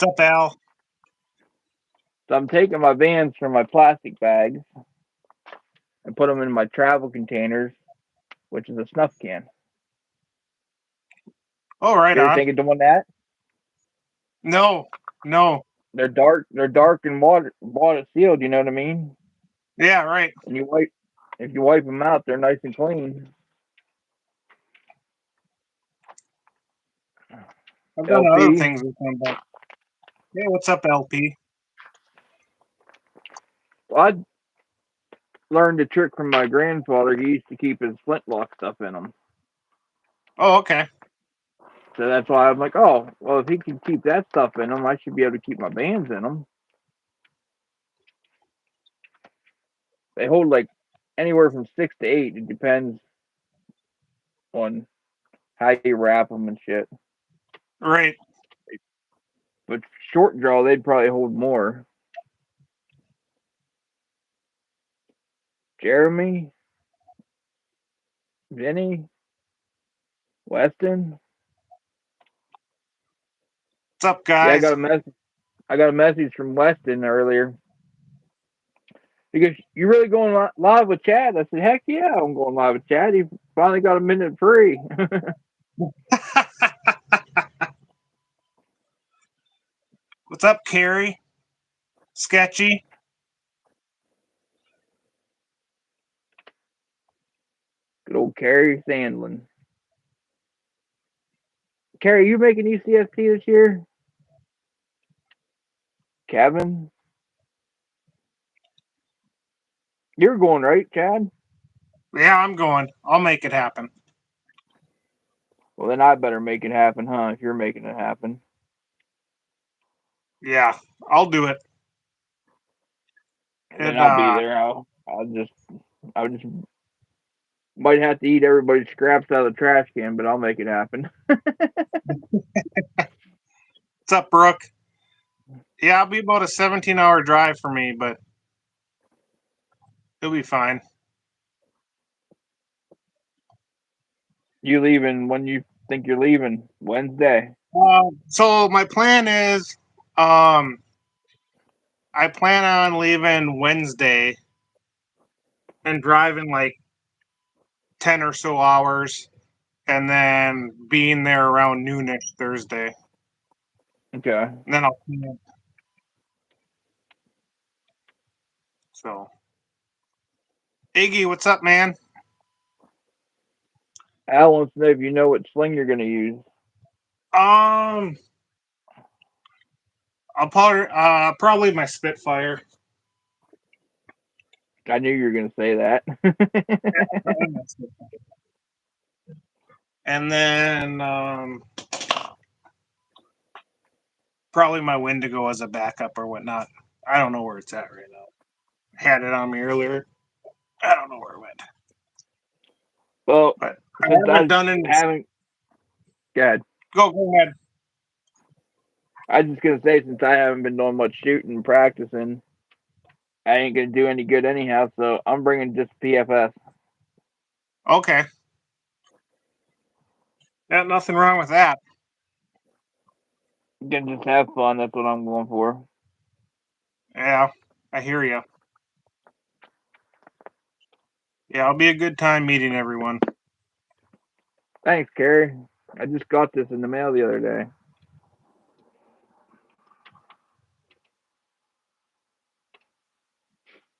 up, Al? So I'm taking my bands from my plastic bags and put them in my travel containers, which is a snuff can. Oh, right You ever on. think of doing that? No, no. They're dark. They're dark and water sealed. You know what I mean? Yeah, right. And you wipe. If you wipe them out, they're nice and clean. I've done other LP. things with them, but hey, what's up, LP? Well, I learned a trick from my grandfather. He used to keep his flintlock stuff in them. Oh, okay. So that's why I'm like, oh, well, if he can keep that stuff in them, I should be able to keep my bands in them. They hold like anywhere from 6 to 8. It depends on how you wrap them and shit. Right. But short draw, they'd probably hold more. Jeremy, Vinny, Weston. What's up, Yeah, guys? I got a message from Weston earlier. He goes, "You really going live with Chad?" I said, "Heck yeah, I'm going live with Chad. He finally got a minute free." What's up, Carrie? Sketchy? Good old Carrie Sandlin. Carrie, you making ECFT this year? Kevin, you're going right, Chad? Yeah, I'm going. I'll make it happen. Well, then I better make it happen, huh? If you're making it happen. Yeah, I'll do it. And then It I'll be there. I'll just might have to eat everybody's scraps out of the trash can, but I'll make it happen. What's up, Brooke? Yeah, it'll be about a 17-hour drive for me, but it'll be fine. You leaving when you think you're leaving? Wednesday. So my plan is, um, I plan on leaving Wednesday and driving like 10 or so hours, and then being there around noonish Thursday. Okay. And then I'll camp. So, Iggy, what's up, man? Al wants to know if you know what sling you're going to use. Um, probably my Spitfire. I knew you were going to say that. And then probably my Wendigo as a backup or whatnot. I don't know where it's at right now. Had it on me earlier. I don't know where it went. Well, But I since haven't I done any. haven't, God, Go ahead. I was just going to say, since I haven't been doing much shooting and practicing, I ain't going to do any good anyhow, so I'm bringing just PFS. Okay. Yeah, nothing wrong with that. Can just have fun. That's what I'm going for. Yeah, I hear you. Yeah, it'll be a good time meeting everyone. Thanks, Carrie. I just got this in the mail the other day.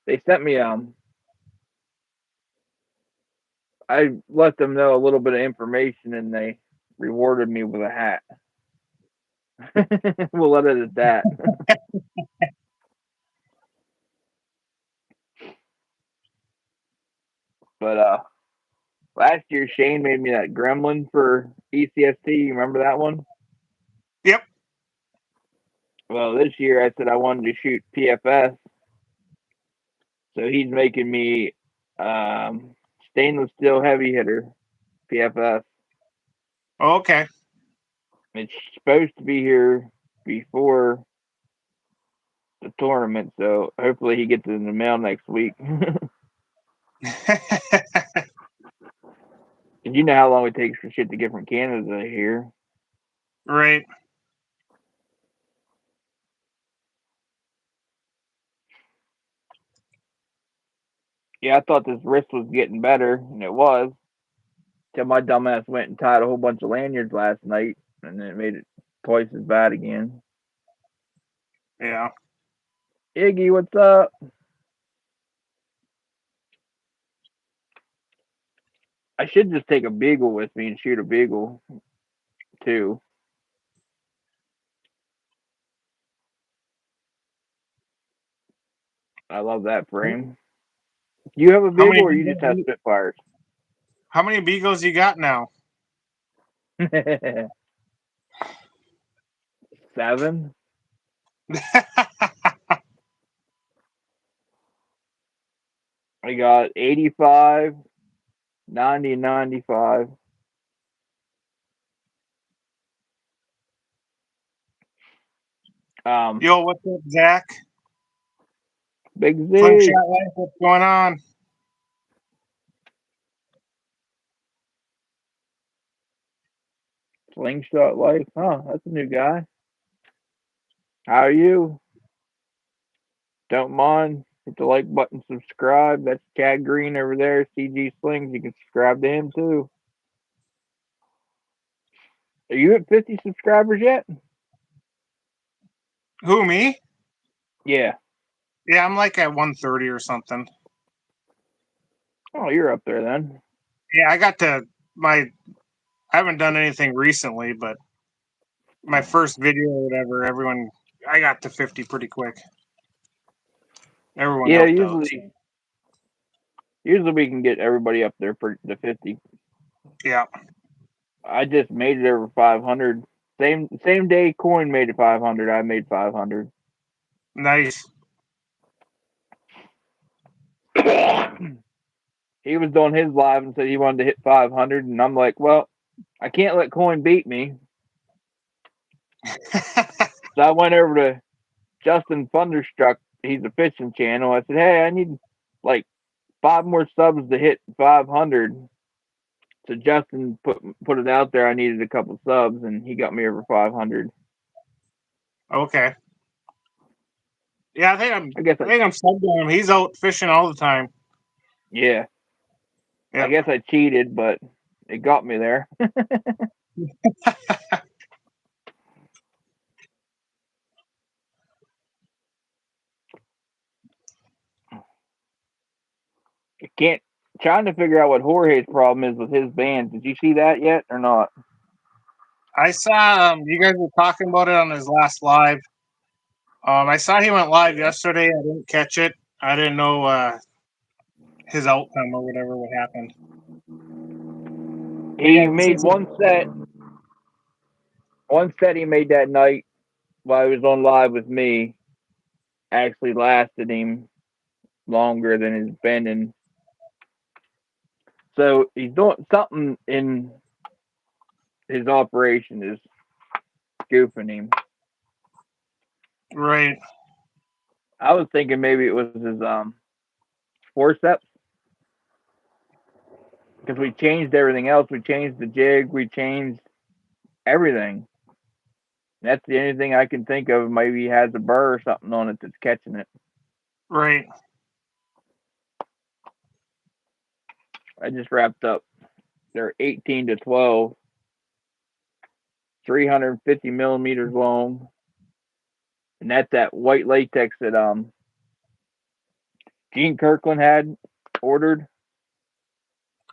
They sent me I let them know a little bit of information and they rewarded me with a hat. We'll let it at that. But last year Shane made me that gremlin for ECST. You remember that one? Yep. Well, this year I said I wanted to shoot PFS. So he's making me stainless steel heavy hitter PFS. Okay. It's supposed to be here before the tournament, so hopefully he gets it in the mail next week. And you know how long it takes for shit to get from Canada here. Right. Yeah, I thought this wrist was getting better, and it was. Till my dumbass went and tied a whole bunch of lanyards last night, and it made it twice as bad again. Yeah. Iggy, what's up? I should just take a beagle with me and shoot a beagle too. I love that frame. Do you have a How many beagle or you just have Spitfires? how many beagles you got now? 7. I got 85, 90, 95. Yo, what's up, Zach? Big Slingshot Z. Life, what's going on? Slingshot Life. Huh, that's a new guy. How are you? Don't mind. Hit the like button, subscribe. That's Chad Green over there, cgslings. You can subscribe to him too. Are you at 50 subscribers yet? Who, me? Yeah. Yeah, I'm like at 130 or something. Oh, you're up there then. Yeah, I got to my. I haven't done anything recently, but my first video or whatever, I got to 50 pretty quick. Everyone Yeah, helped out. usually we can get everybody up there for the 50. Yeah, I just made it over 500. Same day Coin made it 500. I made 500. nice. He was doing his live and said he wanted to hit 500, and I'm like, well, I can't let Coin beat me. So I went over to Justin Thunderstruck. He's a fishing channel. I said, hey, I need like 5 more subs to hit 500. So Justin put it out there. I needed a couple subs, and he got me over 500. Okay. Yeah, I I guess think I'm subbed on him. He's out fishing all the time. yeah. I Yep. guess I cheated, but it got me there. I can't trying to figure out what Jorge's problem is with his band. Did you see that yet or not? I saw you guys were talking about it on his last live. I saw he went live yesterday. I didn't catch it. I didn't know his outcome or whatever what happened. He made one set. One set he made that night while he was on live with me actually lasted him longer than his bending. So he's doing something in his operation is goofing him. Right. I was thinking maybe it was his forceps because we changed everything else. We changed the jig. We changed everything. That's the only thing I can think of. Maybe he has a burr or something on it that's catching it. Right. I just wrapped up. They're 18 to 12, 350 millimeters long, and that's that white latex that Gene Kirkland had ordered.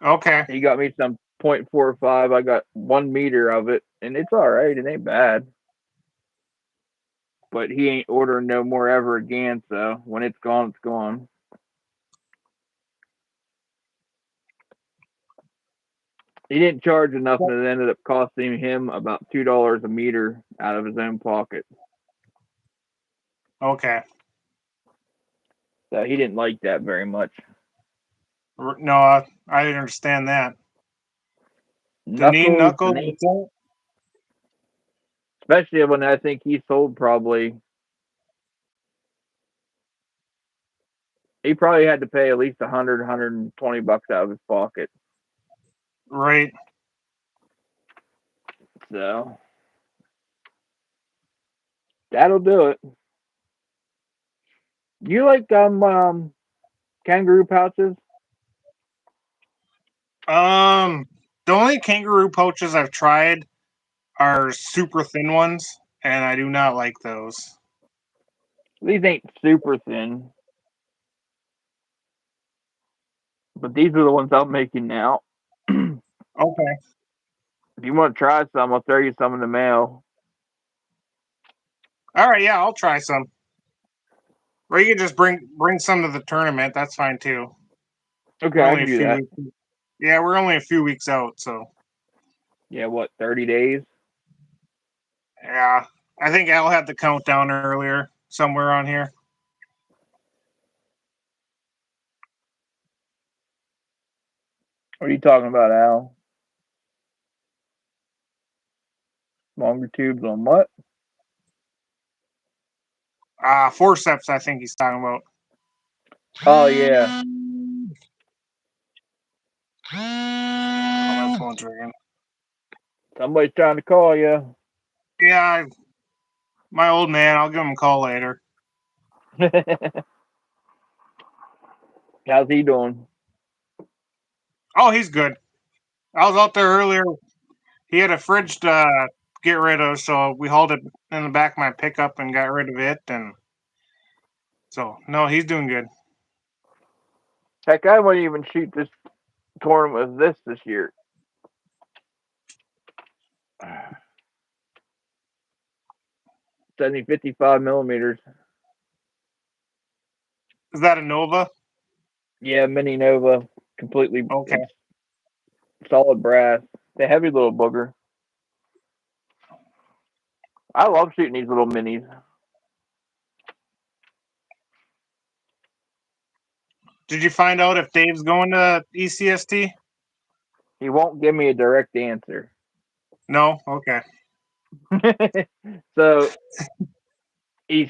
Okay. He got me some 0.45. I got 1 meter of it, and it's all right. It ain't bad. But he ain't ordering no more ever again. So when it's gone, it's gone. He didn't charge enough, and it ended up costing him about $2 a meter out of his own pocket. Okay. So he didn't like that very much. No, I didn't understand that. The knee Knuckles, knuckle. What's that? especially when I think he sold he probably had to pay at least 120 bucks out of his pocket. Right. So that'll do it. You like kangaroo pouches? The only kangaroo pouches I've tried are super thin ones, and I do not like those. These ain't super thin, but these are the ones I'm making now. If Okay. you want to try some, I'll throw you some in the mail. All right, yeah, I'll try some. Or you can just bring some to the tournament. That's fine too. Okay, We're I only can a do few that. weeks. Yeah, we're only a few weeks out, so Yeah, what, 30 days? yeah. I think Al had the countdown earlier somewhere on here. What are you talking about, Al? Longer tubes on what? Forceps, I think he's talking about. Oh, yeah. Oh, my phone's ringing. Somebody's trying to call you. Yeah, my old man. I'll give him a call later. How's he doing? Oh, he's good. I was out there earlier. He had a fridge to get rid of, so we hauled it in the back of my pickup and got rid of it. And so, no, he's doing good. Heck, I wouldn't even shoot this tournament with this year. It's only 55 millimeters. Is that a Nova? Yeah, Mini Nova. Completely. Okay. It's solid brass. The heavy little booger. I love shooting these little minis. Did you find out if Dave's going to ECST? He won't give me a direct answer. No? Okay. So he's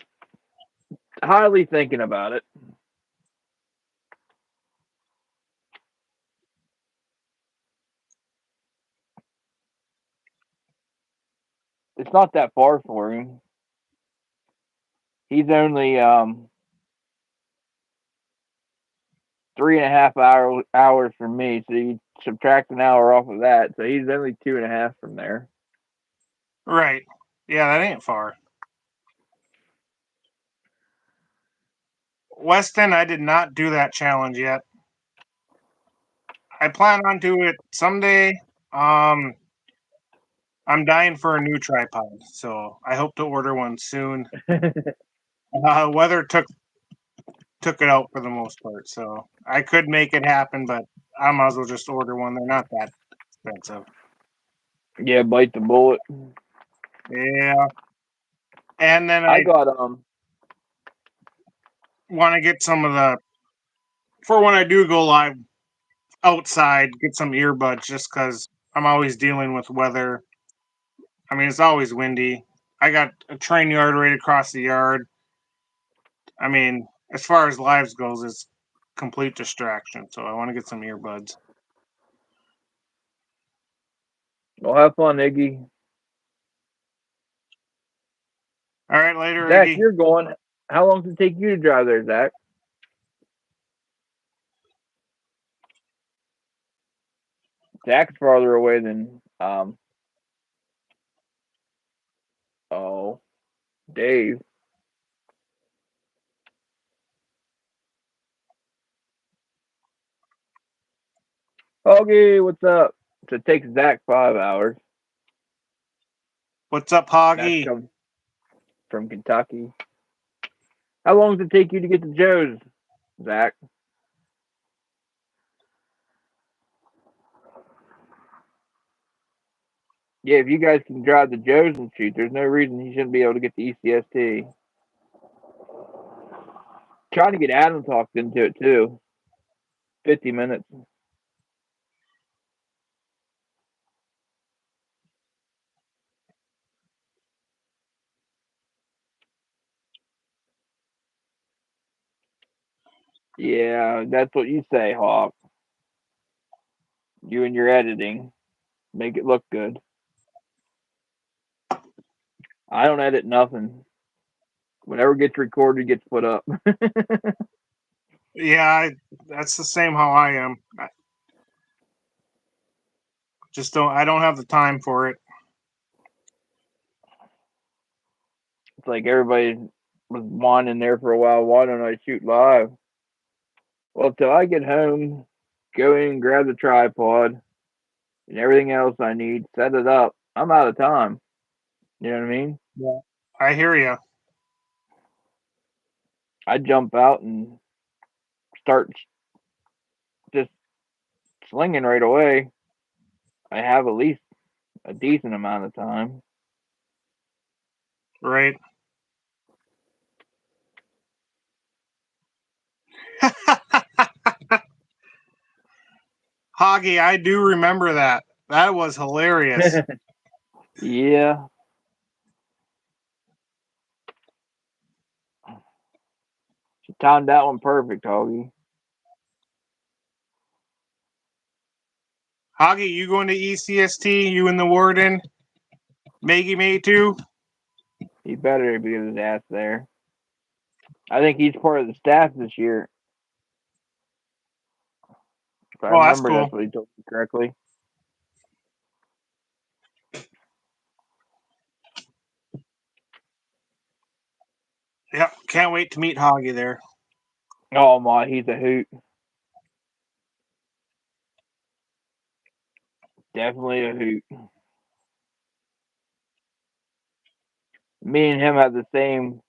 highly thinking about it. It's not that far for him. He's only 3.5 hours from me, so you subtract an hour off of that, so he's only 2.5 from there. Right. Yeah, that ain't far. Weston, I did not do that challenge yet. I plan on doing it someday. Um, I'm dying for a new tripod, so I hope to order one soon. Weather took it out for the most part, so I could make it happen, but I might as well just order one. They're not that expensive. Yeah, bite the bullet. Yeah, and then I I got want to get some of the for when I do go live outside, get some earbuds just because I'm always dealing with weather. I mean, it's always windy. I got a train yard right across the yard. I mean, as far as lives goes, it's complete distraction. So I want to get some earbuds. well, have fun, Iggy. All right, later, Zach, Iggy. you're going. How long does it take you to drive there, Zach? Zach's farther away than oh, Dave. Okay, what's up? So it takes Zach 5 hours. What's up, That's Hoggy? come from Kentucky. How long does it take you to get to Joe's, Zach? Yeah, if you guys can drive to Joe's and shoot, there's no reason he shouldn't be able to get to ECST. Trying to get Adam talked into it too. 50 minutes. Yeah, that's what you say, Hawk. You and your editing. Make it look good. I don't edit nothing. Whatever gets recorded gets put up. Yeah, that's the same how I am. I just don't. I don't have the time for it. It's like everybody was wanting there for a while. Why don't I shoot live? Well, till I get home, go in, grab the tripod and everything else I need, set it up. I'm out of time. You know what I mean? Yeah, I hear you. I jump out and start just slinging right away. I have at least a decent amount of time. Right. Hoggy, I do remember that. That was hilarious. Yeah. She timed that one perfect, Hoggy. Hoggy, you going to ECST? You and the warden? Maggie May too? He better be his ass there. I think he's part of the staff this year. If I Oh, that's remember, cool. that's what he told me correctly. Yep, can't wait to meet Hoggy there. Oh my, he's a hoot. Definitely a hoot. Me and him have the same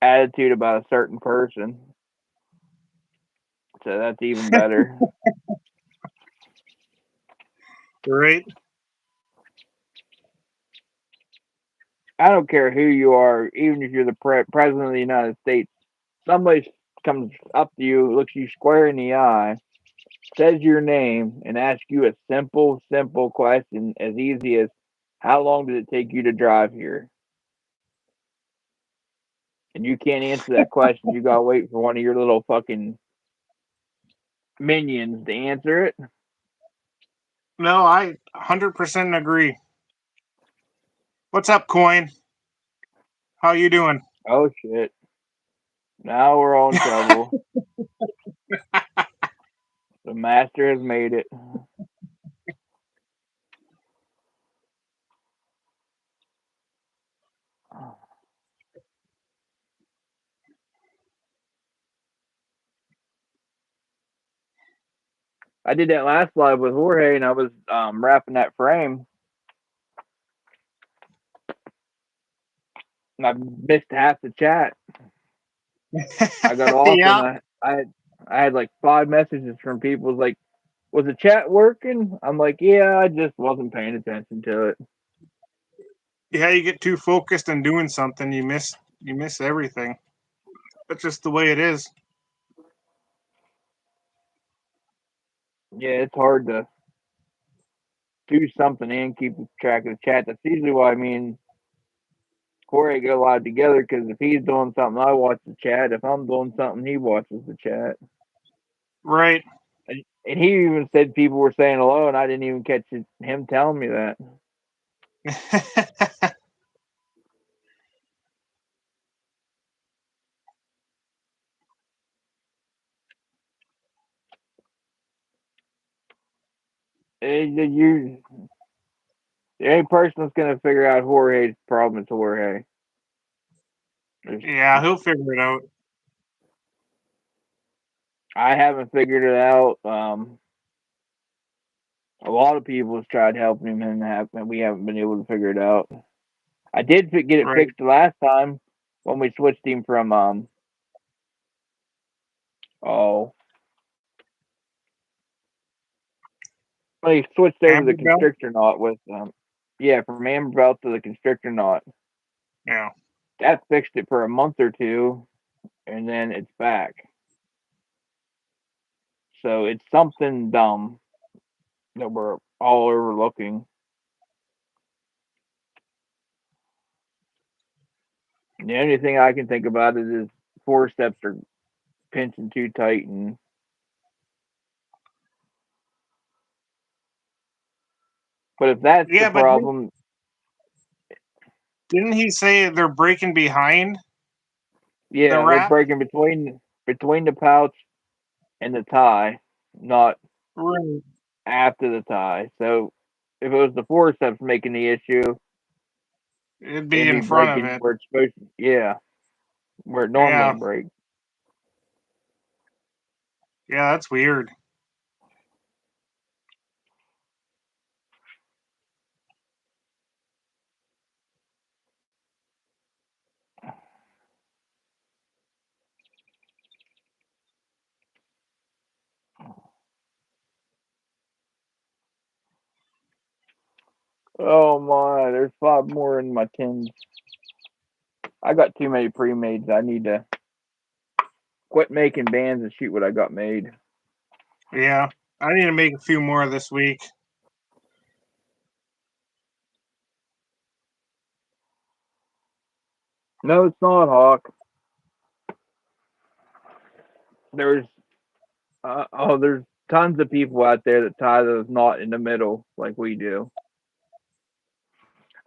attitude about a certain person. So that's even better. Right? I don't care who you are, even if you're the president of the United States. Somebody comes up to you, looks you square in the eye, says your name, and asks you a simple question as easy as, "How long did it take you to drive here?" And you can't answer that question. You gotta wait for one of your little fucking minions to answer it. No, I 100% agree. What's up, Coin? How you doing? Oh shit! Now we're all in trouble. The master has made it. I did that last live with Jorge, and I was wrapping that frame, and I missed half the chat. I got off, and Yeah. I had like 5 messages from people like, "Was the chat working?" I'm like, "Yeah, I just wasn't paying attention to it." Yeah, you get too focused on doing something, you miss everything. That's just the way it is. Yeah, it's hard to do something and keep track of the chat. That's usually why me and Corey go live together, because if he's doing something, I watch the chat. If I'm doing something, he watches the chat. Right. And he even said people were saying hello, and I didn't even catch him telling me that. The only person that's going to figure out Jorge's problem is Jorge. Yeah, he'll figure it out. I haven't figured it out. A lot of people have tried helping him, and we haven't been able to figure it out. I did get it Right. fixed the last time when we switched him from oh, when he switched over the Amber Bell? constrictor knot with yeah, from amber belt to the constrictor knot. Yeah. That fixed it for a month or two, and then it's back. So it's something dumb that we're all overlooking. The only thing I can think about it is forceps are pinching too tight, and but if that's the Yeah, but problem, didn't he say they're breaking behind the yeah, they're wrap? breaking between the pouch in the tie, not Right. after the tie. So if it was the forceps making the issue, It'd be it'd be in front of breaking it. where it's supposed to. Yeah, where it normally Yeah. breaks. Yeah, that's weird. Oh my, there's 5 more in my tins. I got too many pre-mades. I need to quit making bands and shoot what I got made. Yeah. I need to make a few more this week. No, it's not, Hawk. There's there's tons of people out there that tie those knot in the middle like we do.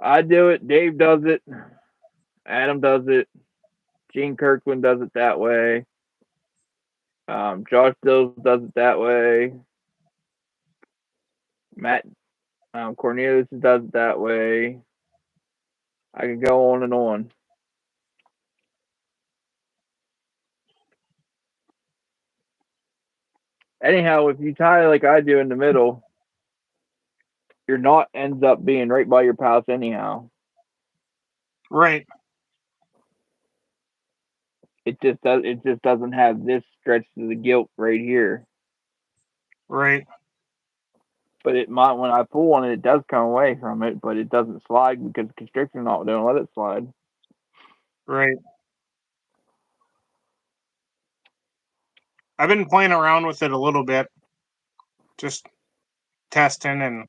I do it. Dave does it. Adam does it. Gene Kirkland does it that way. Josh Dills does it that way. Matt Cornelius does it that way. I could go on and on. Anyhow, if you tie like I do in the middle, your knot ends up being right by your pouch anyhow. Right. It just doesn't have this stretch to the gilt right here. Right. But it might when I pull on it, it does come away from it, but it doesn't slide because the constriction knot don't let it slide. Right. I've been playing around with it a little bit. Just testing and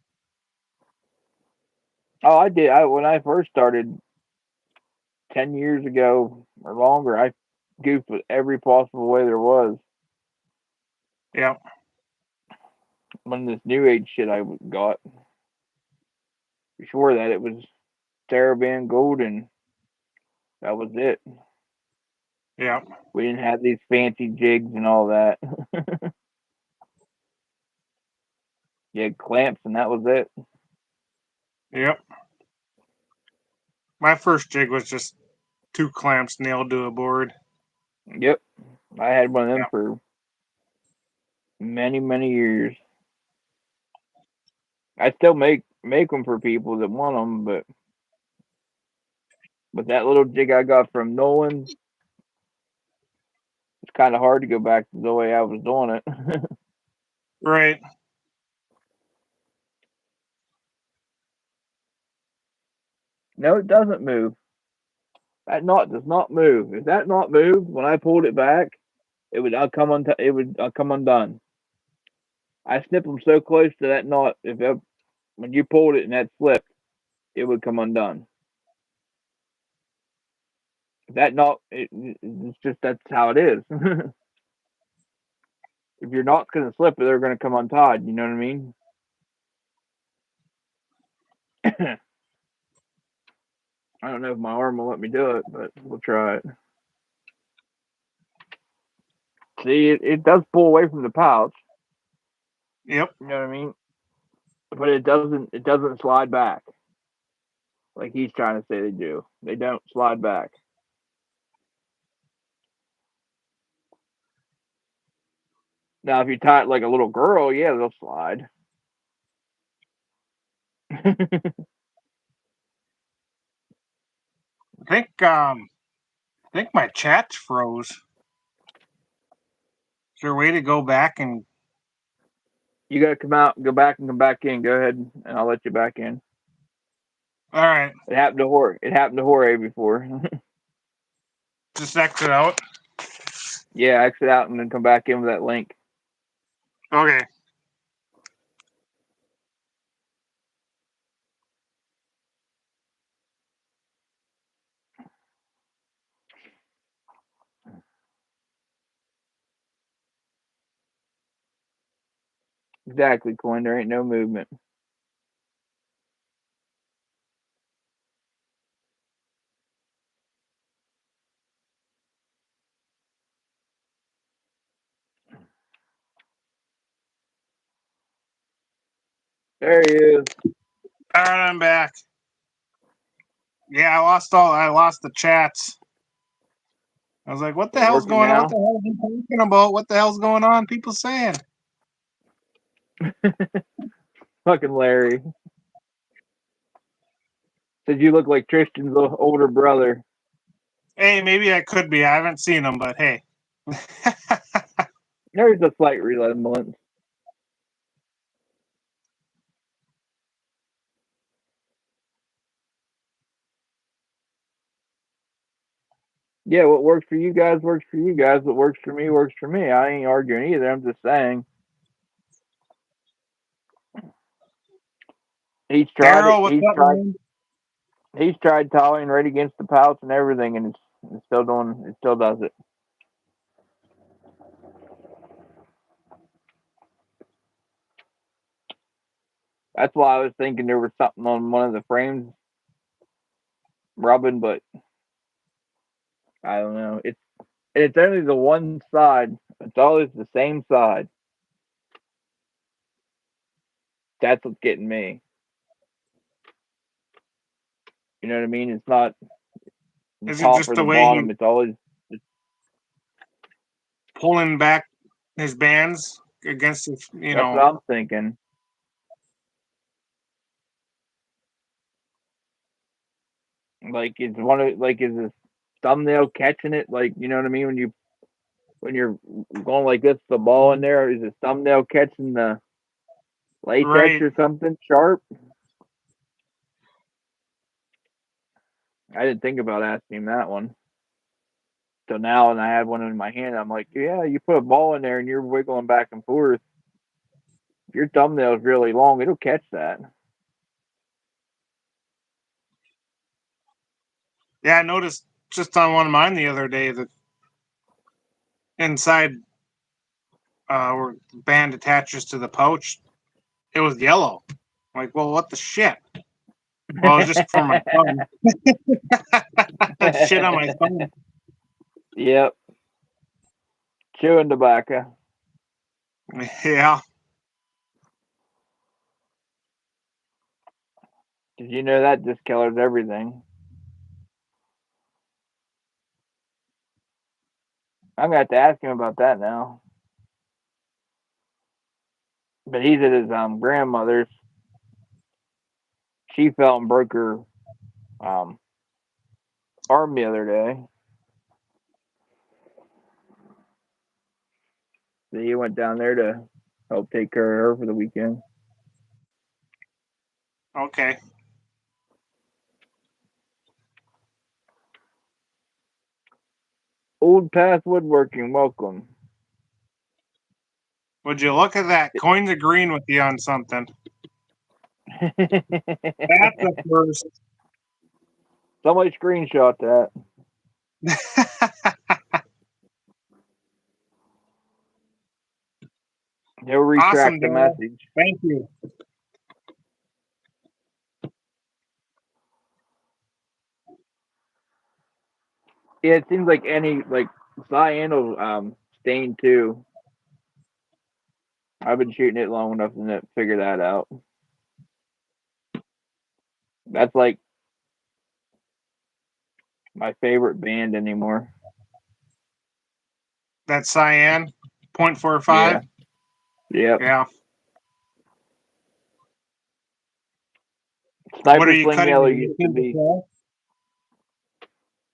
Oh, I did. When I first started 10 years ago or longer, I goofed with every possible way there was. yeah. When this new age shit I got, before that it was Saraband Gold, and that was it. Yeah. We didn't have these fancy jigs and all that. You had clamps, and that was it. Yep. My first jig was just 2 clamps nailed to a board. Yep, I had one of them Yeah. for many, many years. I still make them for people that want them, but with that little jig I got from Nolan, it's kind of hard to go back to the way I was doing it. Right. No, it doesn't move. That knot does not move. If that knot moved when I pulled it back, it would come undone. I snip them so close to that knot. When you pulled it and that slipped, it would come undone. That knot, it's just that's how it is. If your knot's gonna slip, they're gonna come untied. You know what I mean? I don't know if my arm will let me do it, but we'll try it. See, it does pull away from the pouch. Yep. You know what I mean? But it doesn't slide back like he's trying to say they do. They don't slide back. Now, if you tie it like a little girl, yeah, they'll slide. I think my chat froze. Is there a way to go back and You gotta come out, go back, and come back in. Go ahead, and I'll let you back in. all right, It happened to Jorge. It happened to Jorge before. just exit out? Yeah, exit out and then come back in with that link. Okay. Exactly, Coin. There ain't no movement. There he is. All right, I'm back. Yeah, I lost the chats. I was like, what the They're hell's working going on? What now. the hell are you talking about? What the hell's going on? People saying. Fucking Larry. Said you look like Tristan's older brother. Hey, maybe I could be. I haven't seen him, but hey. There's a slight resemblance. Yeah, what works for you guys works for you guys. What works for me works for me. I ain't arguing either. I'm just saying. He's tried it. Daryl, what's up, man? He's tried towing right against the pouch and everything, and it's still doing. It still does it. That's why I was thinking there was something on one of the frames rubbing, but I don't know. It's only the one side. It's always the same side. That's what's getting me. You know what I mean? It's not the Is it top just or the the way bottom. he's It's always pulling back his bands against his, that's what I'm thinking. Like is his thumbnail catching it? Like you know what I mean? When you're going like this, the ball in there, is his thumbnail catching the latex right. or something sharp? I didn't think about asking him that one. So now, and I had one in my hand. I'm like, yeah, you put a ball in there and you're wiggling back and forth. If your thumbnail's really long, it'll catch that. Yeah, I noticed just on one of mine the other day that inside where the band attaches to the pouch, it was yellow. I'm like, well, what the shit? Well, it was just for my thumb. Shit on my thumb. Yep, chewing tobacco. Yeah. Did you know that discolors everything? I'm gonna have to ask him about that now. But he's at his grandmother's. She fell and broke her um, arm the other day. So he went down there to help take care of her for the weekend. Okay. Old Path Woodworking, welcome. Would you look at that? Coins of green with you on something. That's the first. Somebody screenshot that. He'll retract Awesome, the Daryl. message. Thank you. Yeah, it seems like any like cyan will stain too. I've been shooting it long enough to figure that out. That's like my favorite band anymore. That cyan, 0.45. Yeah. Yep. Yeah. What are Sniper you Sling cutting Yellow it? used to be.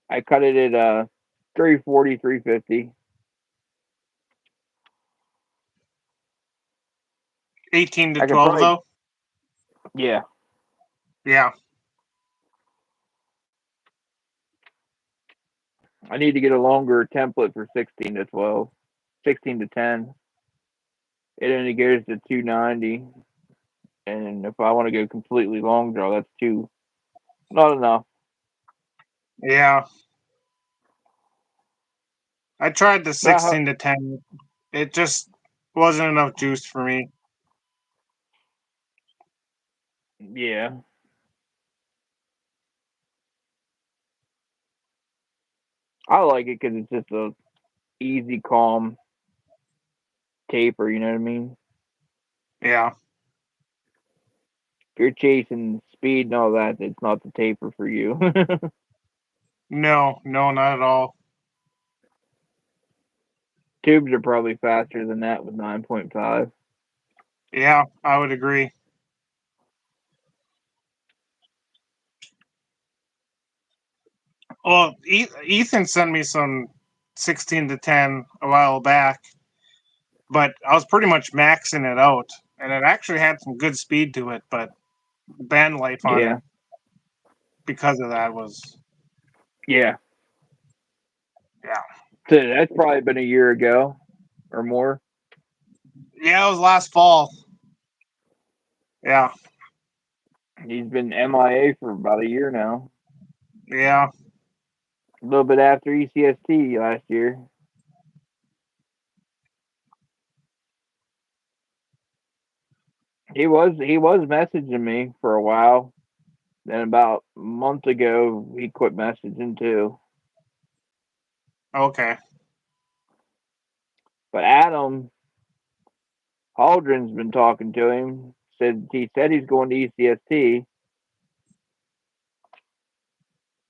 I cut it at 340, 350. 18 to I could 12, probably, though? yeah. Yeah. I need to get a longer template for 16 to 12, 16 to 10. It only goes to 290. And if I want to go completely long draw, that's not enough. Yeah. I tried the But 16 to 10. It just wasn't enough juice for me. yeah. I like it because it's just a easy, calm taper. You know what I mean? Yeah. If you're chasing speed and all that, it's not the taper for you. No, not at all. Tubes are probably faster than that with 9.5. Yeah, I would agree. Well, Ethan sent me some 16 to 10 a while back, but I was pretty much maxing it out, and it actually had some good speed to it, but band life on Yeah. it because of that was Yeah. yeah. So that's probably been a year ago or more. Yeah, it was last fall. Yeah, He's been MIA for about a year now. yeah. A little bit after ECST last year. He was messaging me for a while. Then about a month ago he quit messaging too. Okay. But Adam Haldren's been talking to him. He said he's going to ECST.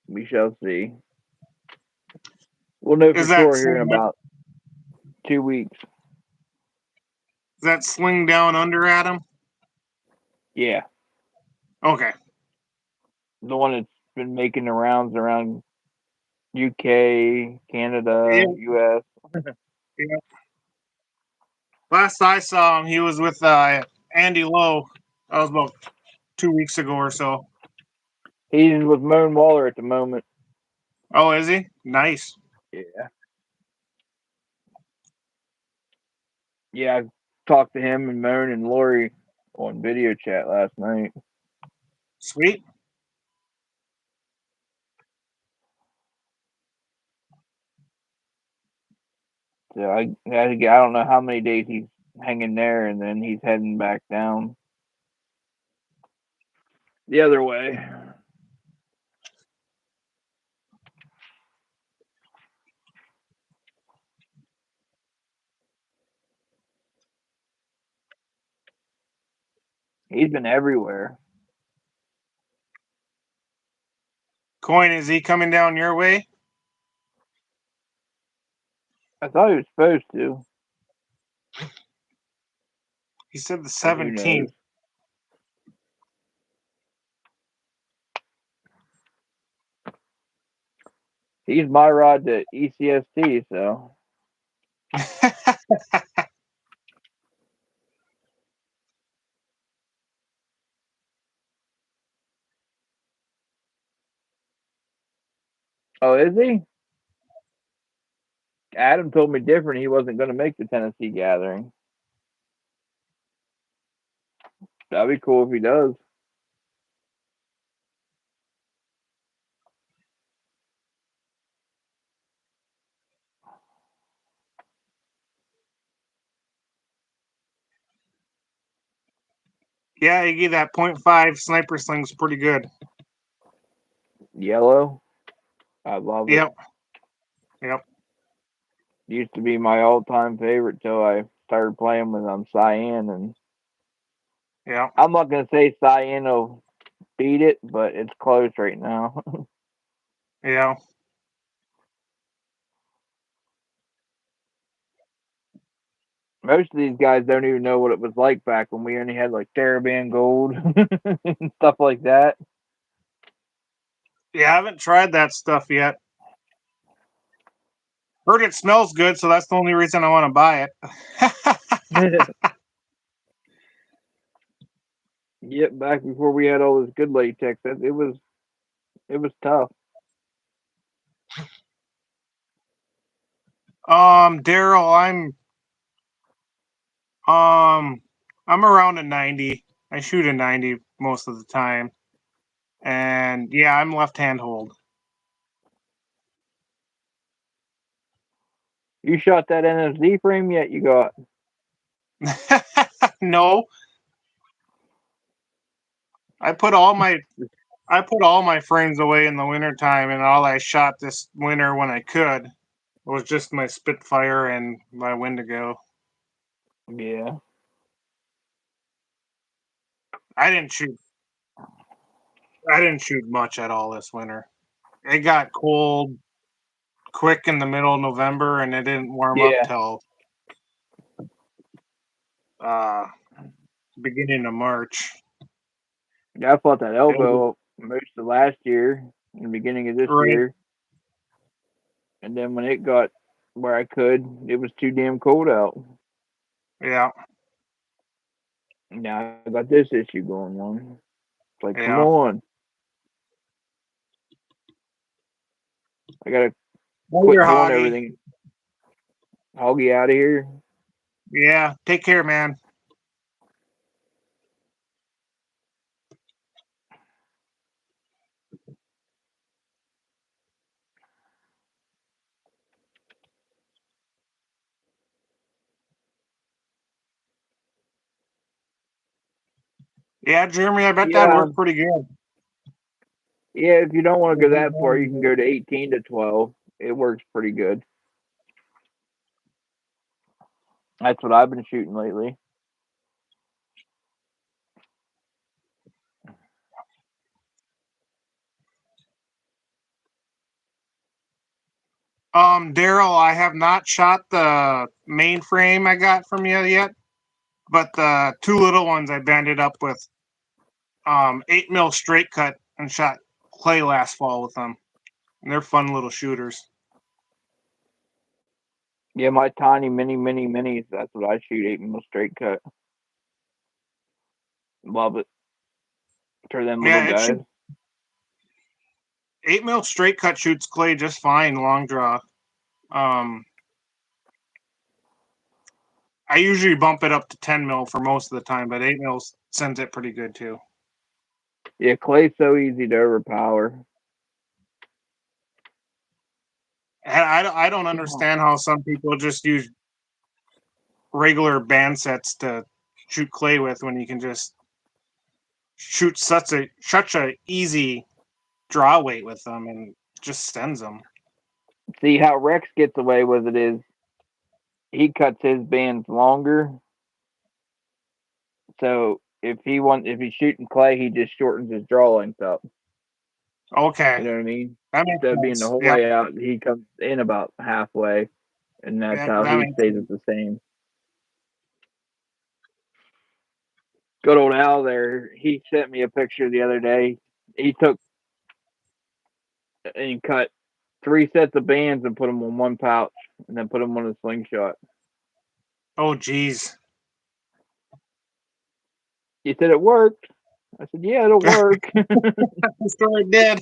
We shall see. We'll know for Is that sure here in about 2 weeks. sling down under Adam? Yeah. Okay. The one that's been making the rounds around UK, Canada, Yeah, US. yeah. Last I saw him, he was with Andy Lowe. That was about 2 weeks ago or so. He's with Moan Waller at the moment. Oh, is he? Nice. Yeah. Yeah, I talked to him and Moan and Lori on video chat last night. Sweet. So I don't know how many days he's hanging there, and then he's heading back down the other way. He's been everywhere. Coin, is he coming down your way? I thought he was supposed to, He said the but who knows? 17th. He's my rod to ECST, so oh, is he? Adam told me different. He wasn't going to make the Tennessee gathering. That'd be cool if he does. Yeah, Iggy, that .5 sniper sling's pretty good. Yellow, I love it. Yep. Yep. Used to be my all-time favorite till I started playing with Cyan, and Yeah. I'm not going to say Cyan will beat it, but it's close right now. Yeah. Most of these guys don't even know what it was like back when we only had like TerraBand Gold and stuff like that. Yeah, I haven't tried that stuff yet. Heard it smells good, so that's the only reason I want to buy it. Yep, back before we had all this good latex, it was tough. Daryl, I'm around a 90. I shoot a 90 most of the time. And yeah, I'm left hand hold. You shot that NFZ frame yet? You got? No. I put all my frames away in the wintertime, and all I shot this winter when I could was just my Spitfire and my Wendigo. Yeah. I didn't shoot I didn't shoot much at all this winter. It got cold quick in the middle of November, and it didn't warm up Yeah. till uh, beginning of March. Yeah, I fought that It was, elbow most of last year, in the beginning of this right? year, and then when it got where I could, it was too damn cold out. Yeah, Now I got this issue going on. It's like, come yeah. on, I gotta Well, quit you're doing hoggy. everything. Hoggy out of here. Yeah, take care, man. Yeah, Jeremy, I bet that'd Yeah, work pretty good. yeah. If you don't want to If go you that far, you can go to 18 to 12. It works pretty good. That's what I've been shooting lately. Daryl, I have not shot the mainframe I got from you yet, but the two little ones I banded up with 8 mil straight cut and shot clay last fall with them. And they're fun little shooters. Yeah, my tiny minis. That's what I shoot. 8 mil straight cut. Love it for them little Yeah, it guys. shoot 8 mil straight cut shoots clay just fine long draw. Um, I usually bump it up to 10 mil for most of the time, but 8 mil sends it pretty good too. Yeah, clay's so easy to overpower. And I don't understand how some people just use regular band sets to shoot clay with when you can just shoot such a easy draw weight with them and just sends them. See how Rex gets away with it is he cuts his bands longer. So if he's shooting clay, he just shortens his draw length up. Okay, You know what I mean? that makes Instead of being the sense. whole Yep, way out, he comes in about halfway, and that's yep, how that he makes stays sense. at the same. Good old Al there. He sent me a picture the other day. He took and he cut 3 sets of bands and put them on one pouch, and then put them on a slingshot. Oh, geez. He said it worked. I said, yeah, it'll work. So it did.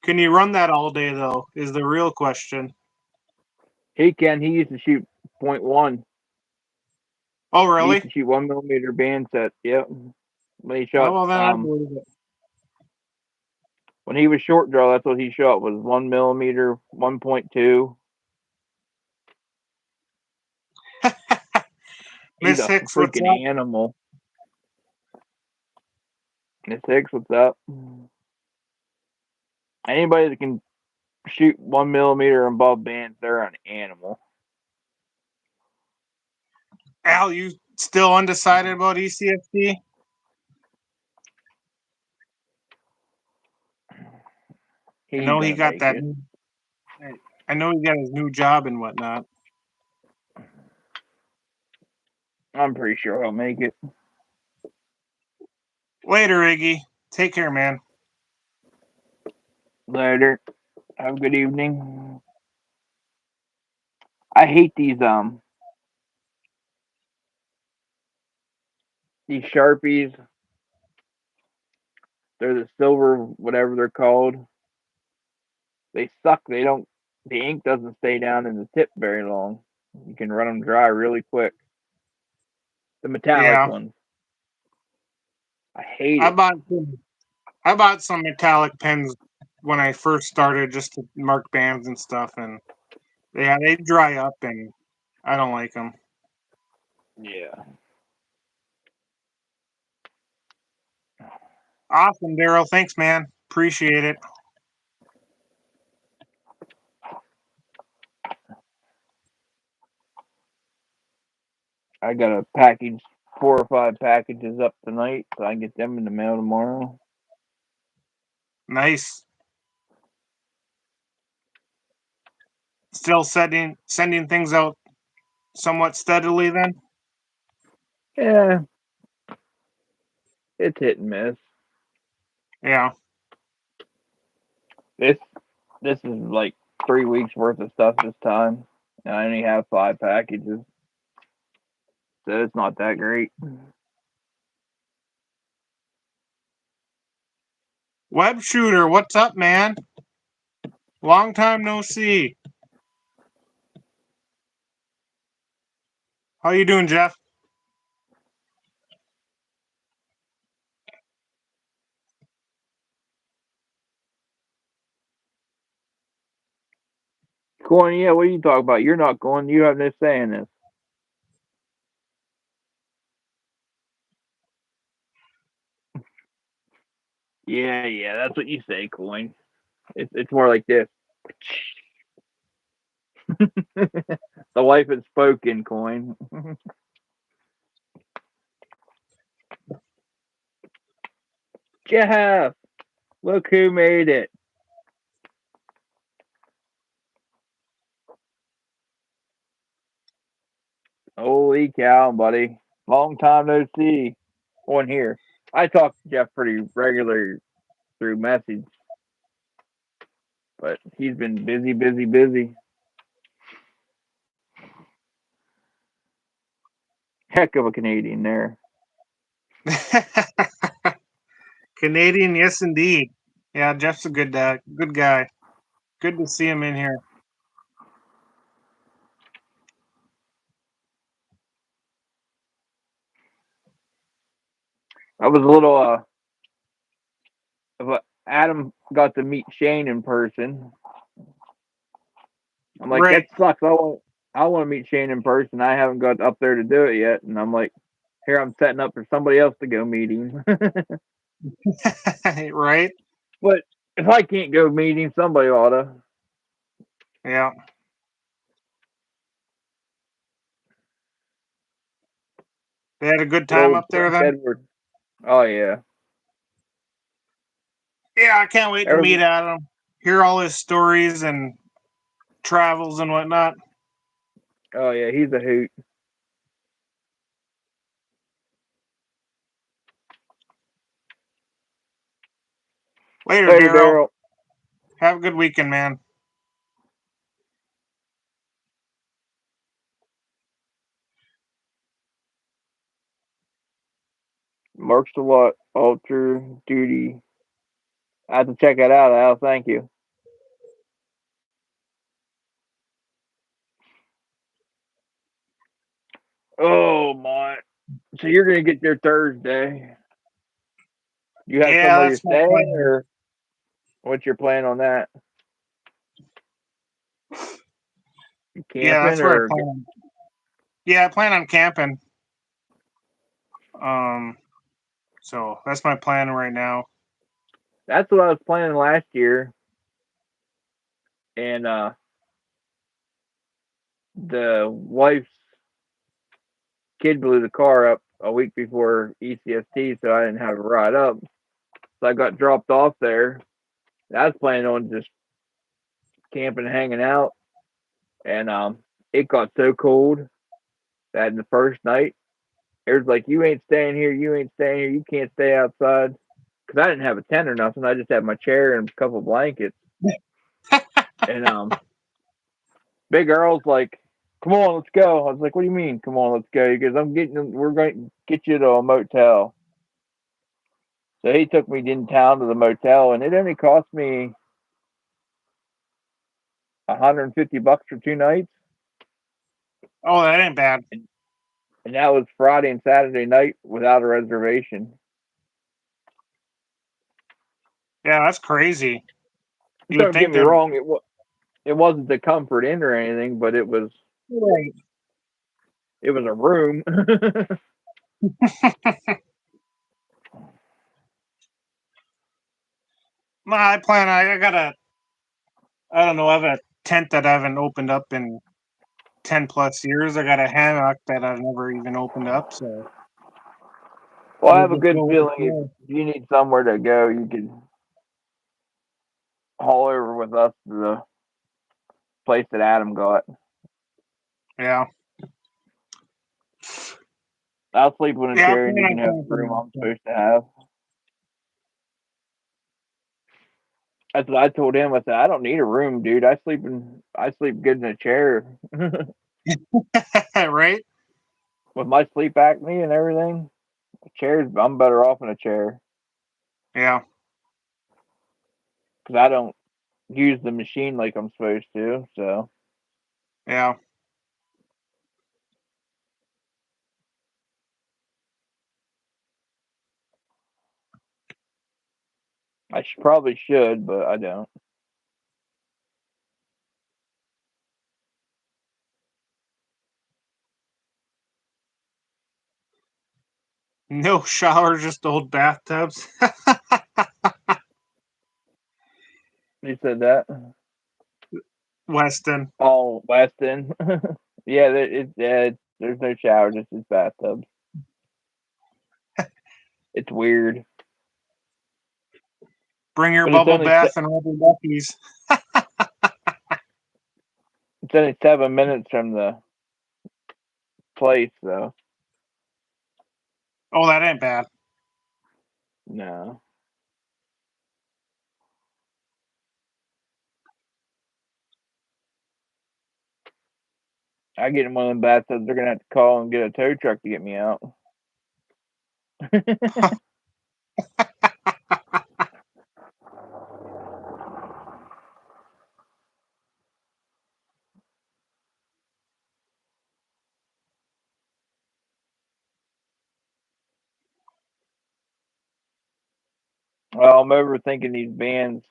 Can you run that all day though? Is the real question. He can. He used to shoot .1. Oh, He used really? to shoot 1 millimeter band set. Yep. When he Oh, shot, well, then I believe when he was short draw, that's what he shot was 1 millimeter, 1.2. it. He's Miss a Hicks, what's up? freaking animal. Miss Hicks, what's up? Anybody that can shoot 1 millimeter above bands, they're an animal. Al, you still undecided about ECFD? I He's know he gonna got make that. it. I know he got his new job and whatnot. I'm pretty sure he'll make it. Later, Iggy. Take care, man. Later. Have a good evening. I hate these Sharpies. They're the silver, whatever they're called. They suck. They don't. The ink doesn't stay down in the tip very long. You can run them dry really quick. The metallic Yeah, ones. I hate I it. bought some, I bought some metallic pens when I first started just to mark bands and stuff, and yeah, they dry up, and I don't like them. Yeah. Awesome, Daryl. Thanks, man. Appreciate it. I got a package 4 or 5 packages up tonight, so I can get them in the mail tomorrow. Nice. Still sending things out somewhat steadily then? Yeah, it's hit and miss. Yeah. This is like 3 weeks worth of stuff this time, and I only have 5 packages, so it's not that great. Web Shooter, what's up, man? Long time no see. How you doing, Jeff? Coin, yeah, what are you talking about? You're not going. You have no say in this. Yeah, that's what you say, Coin. It's more like this. The wife has spoken, Coin. Jeff, look who made it. Holy cow, buddy. Long time no see on here. I talk to Jeff pretty regularly through message, but he's been busy. Heck of a Canadian there. Canadian, yes indeed. Yeah, Jeff's a good guy. Good to see him in here. I was a little Adam got to meet Shane in person. I'm like, Right. that sucks. I want to meet Shane in person. I haven't got up there to do it yet, and I'm like, here I'm setting up for somebody else to go meet him. Right? But if I can't go meet him, somebody oughta. Yeah. They had a good time up there Prince then? Edward. Oh yeah. Yeah, I can't wait to meet Every, Adam. Hear all his stories and travels and whatnot. oh yeah, he's a hoot. Later, Later, Daryl. Daryl. Have a good weekend, man. Marks to what? Ultra Duty. I have to check that out, Al. Thank you. Oh my! So you're gonna get there Thursday? You have Yeah, somewhere you're that's my staying, plan. or what's your plan on that? You Yeah, camping that's where I or? plan. Yeah, I plan on camping. Um, so that's my plan right now. That's what I was planning last year, and the wife's kid blew the car up a week before ECST, so I didn't have a ride up. So I got dropped off there. I was planning on just camping and hanging out, and it got so cold that in the first night, it was like, you ain't staying here, you can't stay outside. Because I didn't have a tent or nothing. I just had my chair and a couple of blankets. And Big Earl's like, come on, let's go. I was like, what do you mean, come on, let's go? He goes, we're going to get you to a motel. So he took me in town to the motel, and it only cost me $150 for 2 nights. Oh, that ain't bad. And that was Friday and Saturday night without a reservation. Yeah, that's crazy. You would Don't get think me they're wrong, it wasn't the Comfort Inn or anything, but it was right. a room. No, I plan. I got a. I don't know. I have a tent that I haven't opened up in 10 plus years. I got a hammock that I've never even opened up. So Well, I We'll have a just good go with the feeling flow. if you need somewhere to go, you could haul over with us to the place that Adam got. Yeah. I'll sleep in a Yeah, I chair and plan you on can have coming the from room that. I'm supposed to have. That's what I told him. I said, I don't need a room, dude. I sleep good in a chair. Right? With my sleep apnea and everything, I'm better off in a chair Yeah. because I don't use the machine like I'm supposed to. So Yeah. probably should, but I don't. No shower, just old bathtubs. You said that. Weston. Oh, Weston. Yeah, there's no shower, just his bathtub. It's weird, Bring your but it's bubble only bath and rubber duckies. it's only 7 minutes from the place, though. Oh, that ain't bad. No. I get in one of them bathtubs, they're gonna have to call and get a tow truck to get me out. Well, I'm overthinking these bands.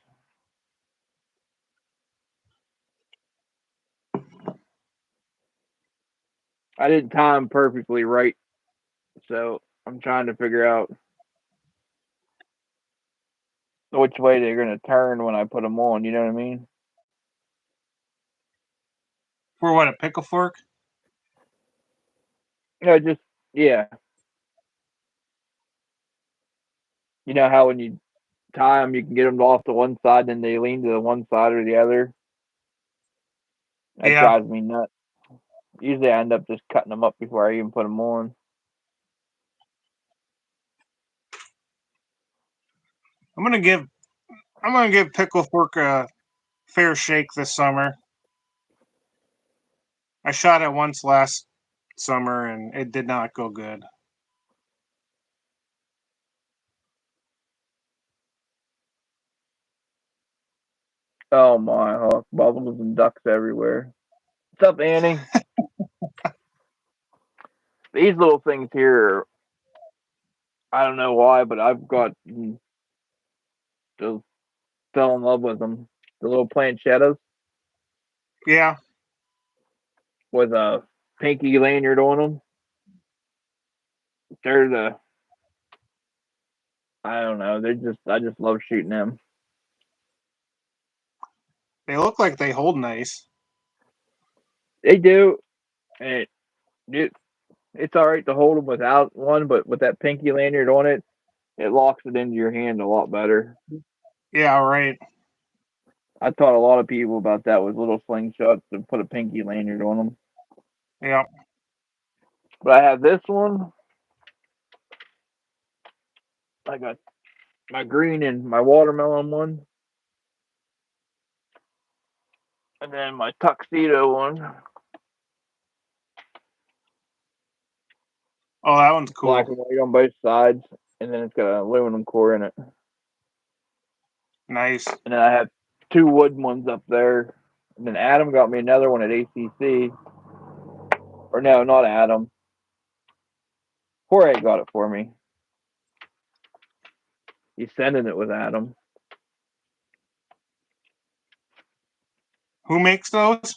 I didn't time perfectly right, so I'm trying to figure out which way they're gonna turn when I put them on. You know what I mean? For what, a pickle fork? Just yeah. You know how when you tie them, you can get them off to one side, then they lean to the one side or the other. That Yeah. drives me nuts. Usually, I end up just cutting them up before I even put them on. I'm gonna give pickle fork a fair shake this summer. I shot it once last summer and it did not go good. Oh my, hawk bubbles and ducks everywhere. What's up, Annie? These little things here, I don't know why, but I've got to fell in love with them. The little planchetas Yeah. with a pinky lanyard on them. They're the I don't know. I just love shooting them. They look like they hold nice. They do, and it's all right to hold them without one, but with that pinky lanyard on it, it locks it into your hand a lot better. Yeah, right. I taught a lot of people about that with little slingshots to put a pinky lanyard on them. Yeah. But I have this one. I got my green and my watermelon one, and then my tuxedo one. Oh, that one's Black cool. and white on both sides, and then it's got an aluminum core in it. Nice. And then I have two wooden ones up there. And then Adam got me another one at ACC. Or no, not Adam. Jorge got it for me. He's sending it with Adam. Who makes those?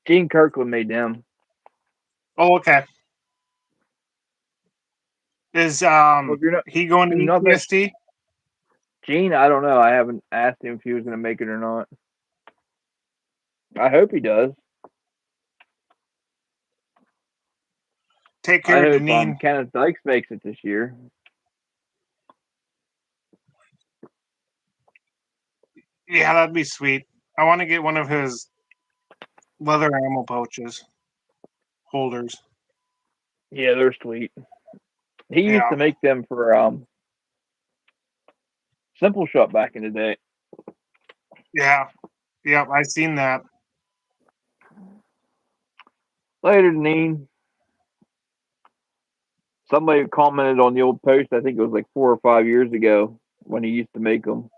Gene Kirkland made them. Oh, okay. Is Well, if he going to you're not that ETSD? Gene, I don't know. I haven't asked him if he was going to make it or not. I hope he does. Take I care, hope Deneen. Kenneth Dykes makes it this year. Yeah, that'd be sweet. I want to get one of his leather ammo pouches holders. Yeah, they're sweet. He used Yeah, to make them for Simple Shot back in the day. yeah, yep. I seen that. Later, Deneen. Somebody commented on the old post. I think it was like 4 or 5 years ago when he used to make them.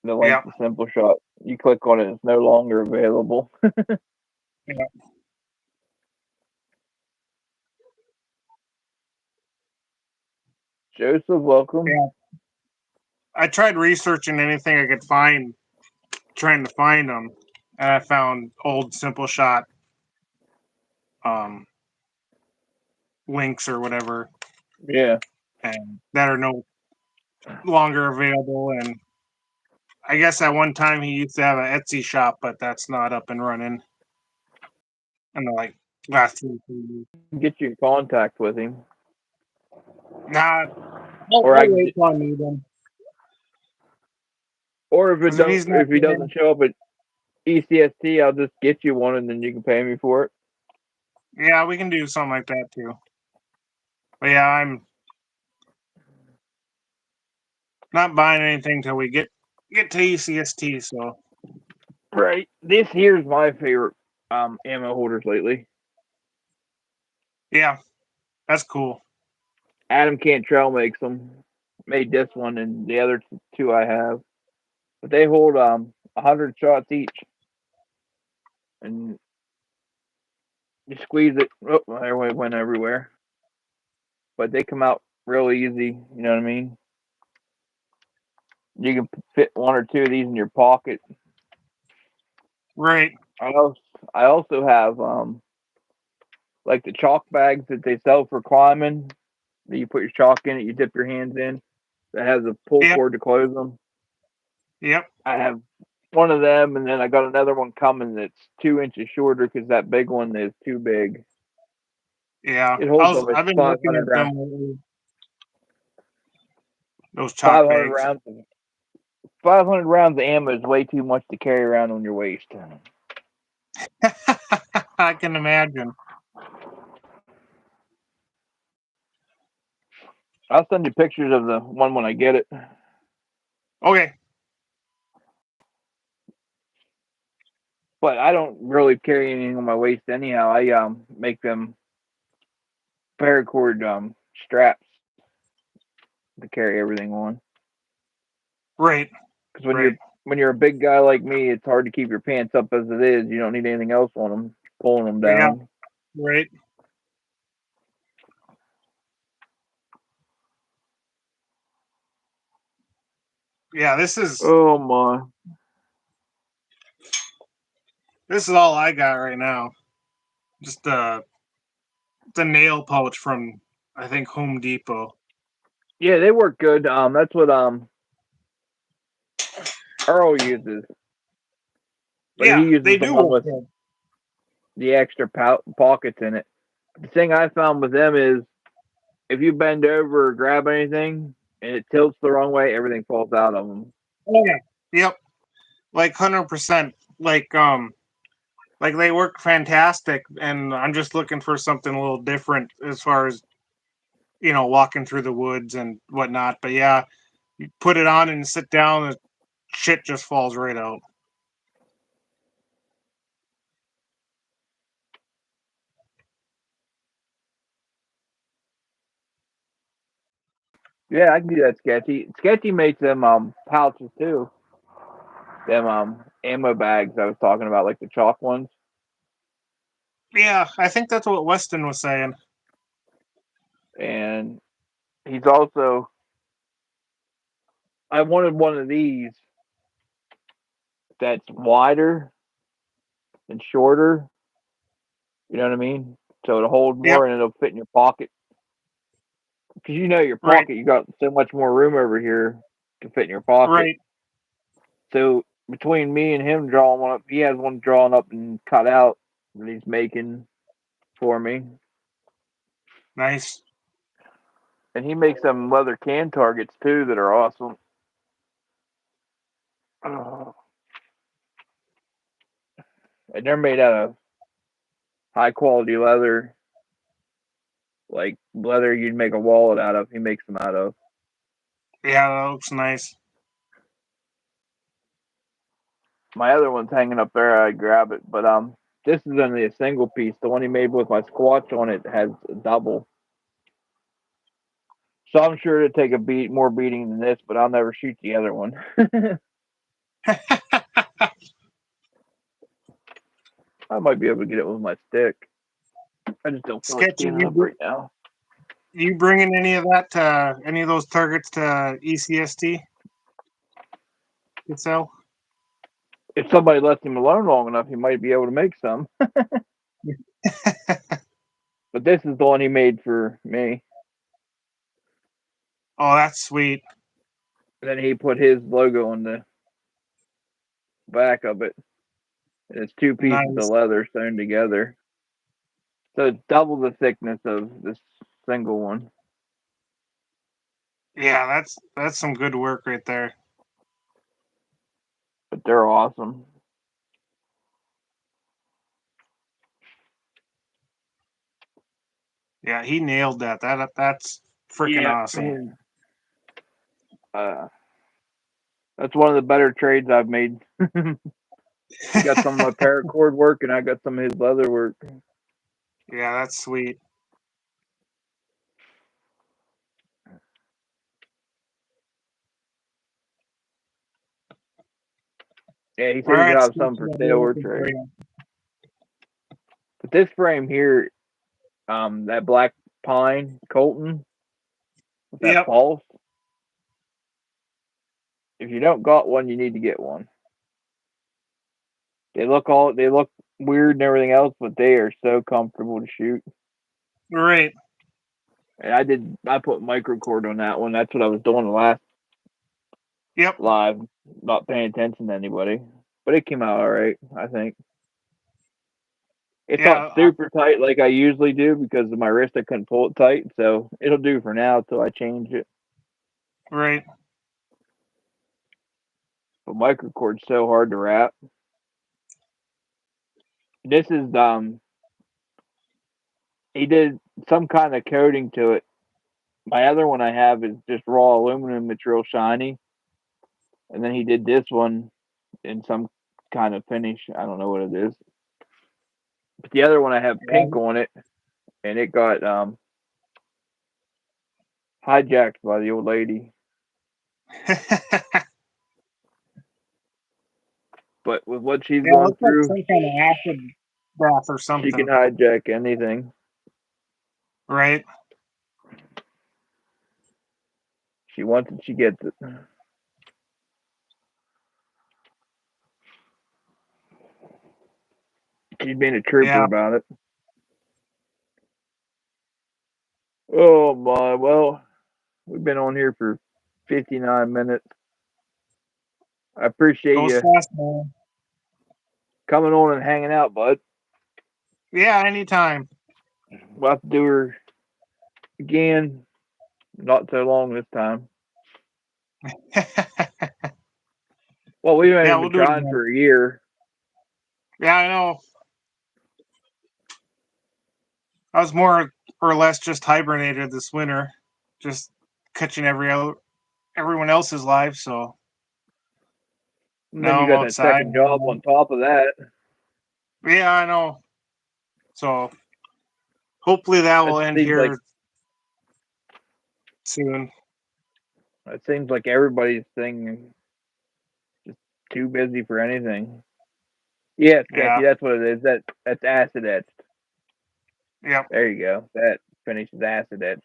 The link Yep, to Simple Shot. You click on it, it's no longer available. yep. Joseph, welcome. Yeah. I tried researching anything I could find, trying to find them, and I found old Simple Shot um, links or whatever, Yeah. and that are no longer available. And I guess at one time he used to have an Etsy shop, but that's not up and running. And like last 2 or 3 years. Get you in contact with him. Nah, Or I'll I can wait till I need him. or if Because if he's not if he there, doesn't show up at ECST, I'll just get you one and then you can pay me for it. yeah, we can do something like that too. But yeah, I'm not buying anything till we get to ECST. So Right. This here's my favorite ammo holders lately. yeah, that's cool. Adam Cantrell makes them. Made this one and the other two I have. But they hold 100 shots each. And you squeeze it. Oh, there it went everywhere. But they come out real easy. You know what I mean? You can fit one or two of these in your pocket. Right. I also have like the chalk bags that they sell for climbing. That you put your chalk in it, you dip your hands in. That has a pull Yep. cord to close them. Yep. I have one of them, and then I got another one coming that's 2 inches shorter because that big one is too big. Yeah. It holds almost I've been looking 500 at them rounds. lately. Those chalk 500 bags. rounds. 500 rounds of ammo is way too much to carry around on your waist. I can imagine. I'll send you pictures of the one when I get it. Okay. But I don't really carry anything on my waist anyhow. I make them paracord straps to carry everything on. Right. Because Right. when you're a big guy like me, it's hard to keep your pants up as it is. You don't need anything else on them, pulling them Yeah. down. Right. Yeah. Oh my! This is all I got right now. Just the nail pouch from I think Home Depot. Yeah, they work good. That's what Earl uses, but he Yeah, they uses the do one work with good. the extra pockets in it. The thing I found with them is if you bend over or grab anything and it tilts the wrong way, everything falls out of them. Oh yeah. Yep. Like 100%. Like they work fantastic, and I'm just looking for something a little different as far as walking through the woods and whatnot. But yeah, you put it on and sit down, and shit just falls right out. Yeah, I can do that, Sketchy. Sketchy makes them pouches too. Them ammo bags I was talking about, like the chalk ones. Yeah, I think that's what Weston was saying. And he's also I wanted one of these that's wider and shorter. You know what I mean? So it'll hold Yep. more and it'll fit in your pocket. Because your Right. pocket, you got so much more room over here to fit in your pocket. Right. So between me and him drawing one up, he has one drawn up and cut out that he's making. for me. Nice. And he makes some leather can targets too that are awesome. And they're made out of high quality leather, like leather you'd make a wallet out of. He makes them out of. Yeah, that looks nice. My other one's hanging up there. I'd grab it, but this is only a single piece. The one he made with my Squatch on it has a double. So I'm sure it'd take more beating than this, but I'll never shoot the other one. I might be able to get it with my stick. I just don't feel like Sketchy, standing up right now. you bringing any of that to any of those targets to ECST to sell? If somebody lets him alone long enough, he might be able to make some. But this is the one he made for me. Oh, that's sweet. And then he put his logo on the back of it. And it's two pieces Nice. of leather sewn together. So it's double the thickness of this single one. Yeah, that's some good work right there. But they're awesome. Yeah, he nailed that. That's freaking awesome. That's one of the better trades I've made. He got some of my paracord work, and I got some of his leather work. Yeah, that's sweet. Yeah, he said All he could right, have some for sale or trade. But this frame here, that black pine Colton with that false. If you don't got one, you need to get one. They look weird and everything else, but they are so comfortable to shoot. Right. And I put microcord on that one. That's what I was doing the last live, not paying attention to anybody. But it came out all right, I think. It's not super tight like I usually do because of my wrist. I couldn't pull it tight, so it'll do for now till I change it. Right. But microcord's so hard to wrap. This is he did some kind of coating to it. My other one I have is just raw aluminum. It's real shiny. And then he did this one in some kind of finish. I don't know what it is. But the other one I have pink on it, and it got hijacked by the old lady. But with what she's going through, like some kind of acid bath or something. She can hijack anything. Right. She wants it, she gets it. She's being a trooper about it. Oh my, well, we've been on here for 59 minutes. I appreciate you coming on and hanging out, bud. Yeah, anytime. We'll have to do her again. Not so long this time. Well, we've been trying for a year. Yeah, I know. I was more or less just hibernated this winter, just catching everyone else's live. So then you got that second job on top of that. Yeah, I know. So hopefully that will end here soon. It seems like everybody's thing just too busy for anything. Yeah, Sketchy, that's what it is. That's acid etched. Yep. There you go. That finishes acid etched.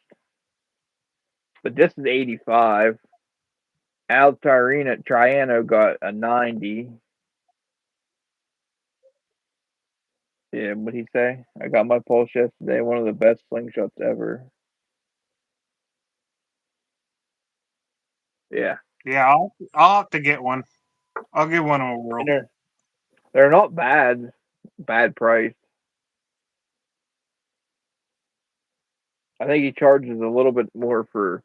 But this is 85. Al Triano got a 90. Yeah, what'd he say? I got my pulse yesterday. One of the best slingshots ever. Yeah. Yeah, I'll have to get one. I'll give one a whirl. They're not bad. Bad price. I think he charges a little bit more for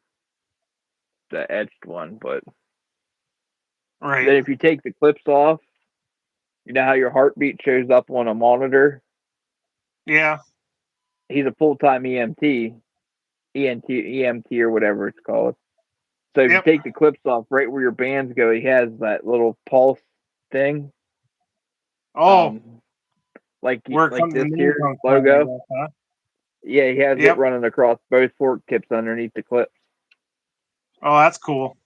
the etched one, but Right. then if you take the clips off, you know how your heartbeat shows up on a monitor? Yeah. He's a full-time EMT or whatever it's called. So if you Yep. take the clips off, right where your bands go, he has that little pulse thing. Oh, Like where it like comes the this name here comes from, I logo. guess, huh? Yeah, he has it Yep. running across both fork tips underneath the clips. Oh, that's cool.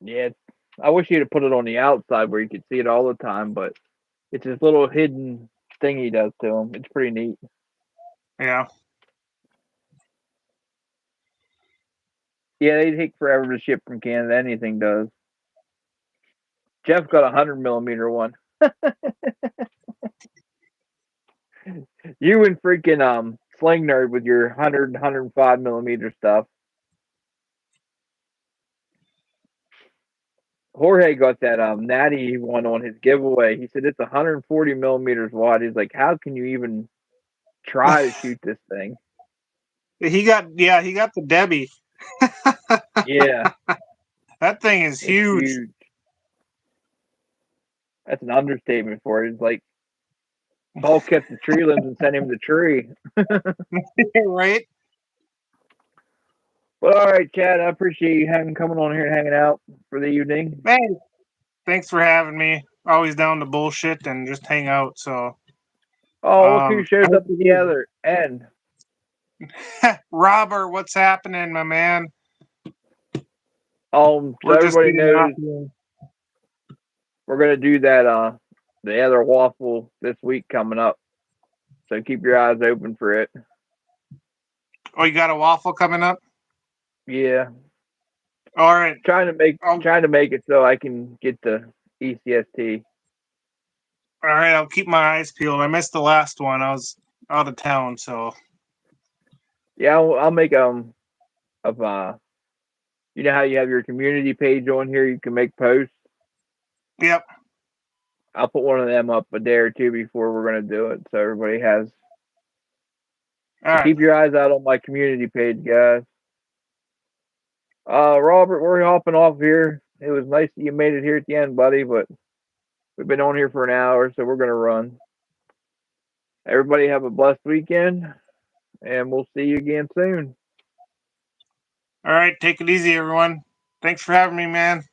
Yeah, I wish he'd have put it on the outside where you could see it all the time, but it's this little hidden thing he does to him. It's pretty neat. Yeah. Yeah, they take forever to ship from Canada. Anything does. Jeff got a 100 millimeter one. You and freaking Sling Nerd with your 105 millimeter stuff. Jorge got that Natty one on his giveaway. He said it's 140 millimeters wide. He's like, how can you even try to shoot this thing? He got the Debbie. Yeah, That thing is it's huge. huge. That's an understatement for it. It's like Paul kept the tree limbs and sent him the tree. Right? Well, all right, Chad. I appreciate you coming on here and hanging out for the evening. Hey, thanks for having me. Always down to bullshit and just hang out. So, Oh, look who I shows hope up you together. And do. Robert, what's happening, my man? so We're just everybody getting off knows here. we're gonna do that the other waffle this week coming up. So keep your eyes open for it. Oh, you got a waffle coming up? Yeah. All right. Trying to make it so I can get the ECST. All right. I'll keep my eyes peeled. I missed the last one. I was out of town, so. Yeah, I'll make of you know how you have your community page on here, you can make posts. Yep. I'll put one of them up a day or two before we're gonna do it, so everybody has. All So right. keep your eyes out on my community page, guys. Robert, we're hopping off here. It was nice that you made it here at the end, buddy, but we've been on here for an hour, so we're gonna run. Everybody have a blessed weekend, and we'll see you again soon. All right. Take it easy, everyone. Thanks for having me, man.